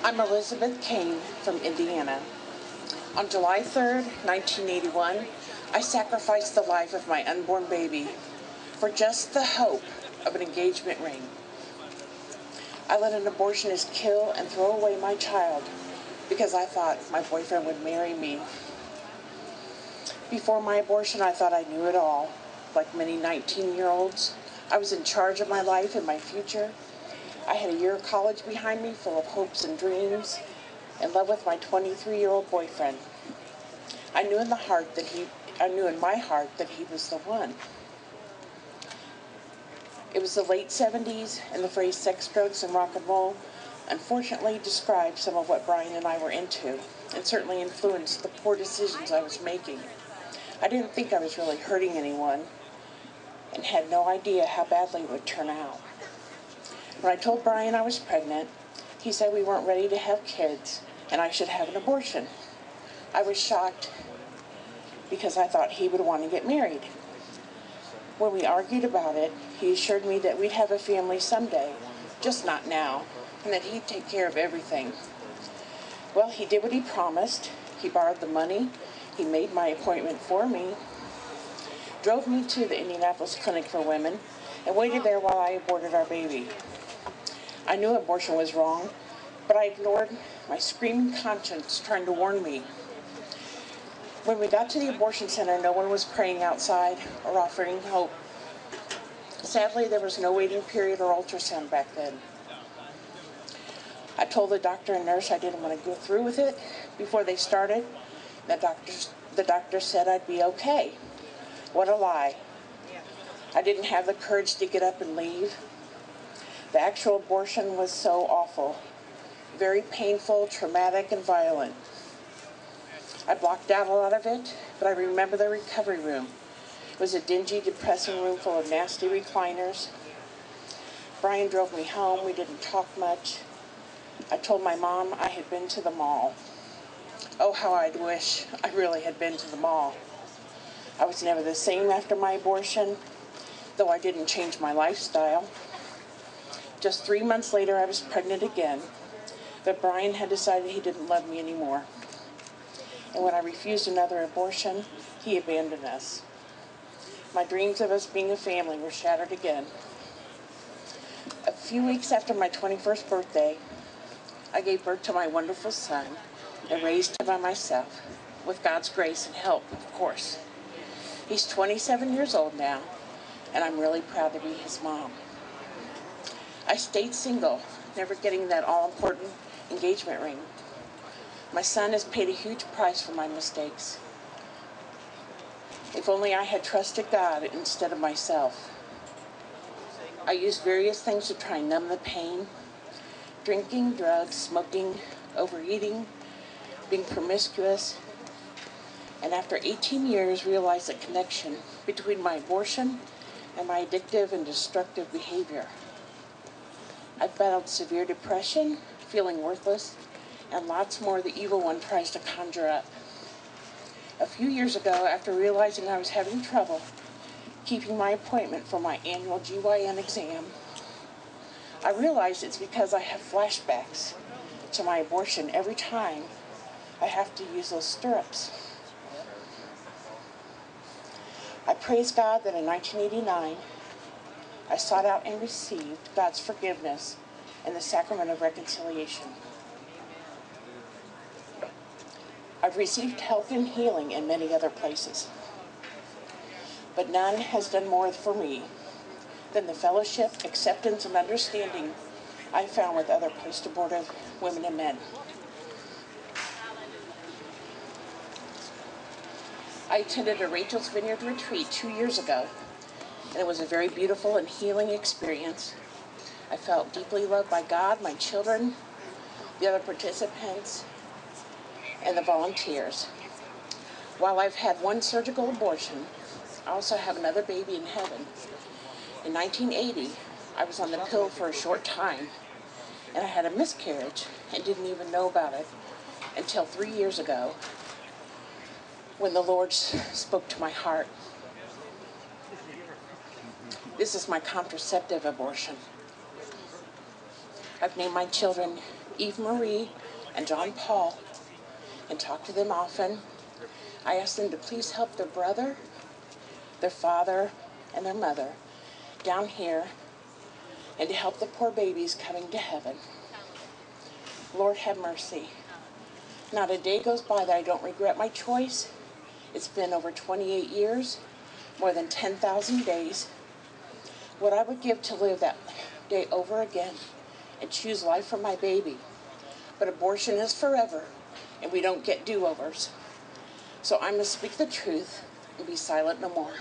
I'm Elizabeth Kane from Indiana. On July 3rd, 1981, I sacrificed the life of my unborn baby for just the hope of an engagement ring. I let an abortionist kill and throw away my child because I thought my boyfriend would marry me. Before my abortion, I thought I knew it all. Like many 19-year-olds, I was in charge of my life and my future. I had a year of college behind me full of hopes and dreams, in love with my 23-year-old boyfriend. I knew in my heart that he was the one. It was the late 70s, and the phrase sex, drugs, and rock and roll unfortunately described some of what Brian and I were into, and certainly influenced the poor decisions I was making. I didn't think I was really hurting anyone, and had no idea how badly it would turn out. When I told Brian I was pregnant, he said we weren't ready to have kids, and I should have an abortion. I was shocked because I thought he would want to get married. When we argued about it, he assured me that we'd have a family someday, just not now, and that he'd take care of everything. Well, he did what he promised. He borrowed the money. He made my appointment for me, drove me to the Indianapolis Clinic for Women, and waited there while I aborted our baby. I knew abortion was wrong, but I ignored my screaming conscience trying to warn me. When we got to the abortion center, no one was praying outside or offering hope. Sadly, there was no waiting period or ultrasound back then. I told the doctor and nurse I didn't want to go through with it before they started. The doctor said I'd be okay. What a lie. I didn't have the courage to get up and leave. The actual abortion was so awful, very painful, traumatic, and violent. I blocked out a lot of it, but I remember the recovery room. It was a dingy, depressing room full of nasty recliners. Brian drove me home. We didn't talk much. I told my mom I had been to the mall. Oh, how I'd wish I really had been to the mall. I was never the same after my abortion, though I didn't change my lifestyle. Just 3 months later, I was pregnant again, but Brian had decided he didn't love me anymore. And when I refused another abortion, he abandoned us. My dreams of us being a family were shattered again. A few weeks after my 21st birthday, I gave birth to my wonderful son and raised him by myself, with God's grace and help, of course. He's 27 years old now, and I'm really proud to be his mom. I stayed single, never getting that all-important engagement ring. My son has paid a huge price for my mistakes. If only I had trusted God instead of myself. I used various things to try and numb the pain. Drinking, drugs, smoking, overeating, being promiscuous, and after 18 years realized the connection between my abortion and my addictive and destructive behavior. I've battled severe depression, feeling worthless, and lots more the evil one tries to conjure up. A few years ago, after realizing I was having trouble keeping my appointment for my annual GYN exam, I realized it's because I have flashbacks to my abortion every time I have to use those stirrups. I praise God that in 1989, I sought out and received God's forgiveness and the sacrament of reconciliation. I've received help and healing in many other places, but none has done more for me than the fellowship, acceptance, and understanding I found with other post-abortive women and men. I attended a Rachel's Vineyard retreat 2 years ago, and it was a very beautiful and healing experience. I felt deeply loved by God, my children, the other participants, and the volunteers. While I've had one surgical abortion, I also have another baby in heaven. In 1980, I was on the pill for a short time, and I had a miscarriage and didn't even know about it until 3 years ago when the Lord spoke to my heart. This is my contraceptive abortion. I've named my children Eve Marie and John Paul and talked to them often. I asked them to please help their brother, their father, and their mother down here, and to help the poor babies coming to heaven. Lord, have mercy. Not a day goes by that I don't regret my choice. It's been over 28 years, more than 10,000 days. What I would give to live that day over again and choose life for my baby. But abortion is forever, and we don't get do-overs. So I'm going to speak the truth and be silent no more.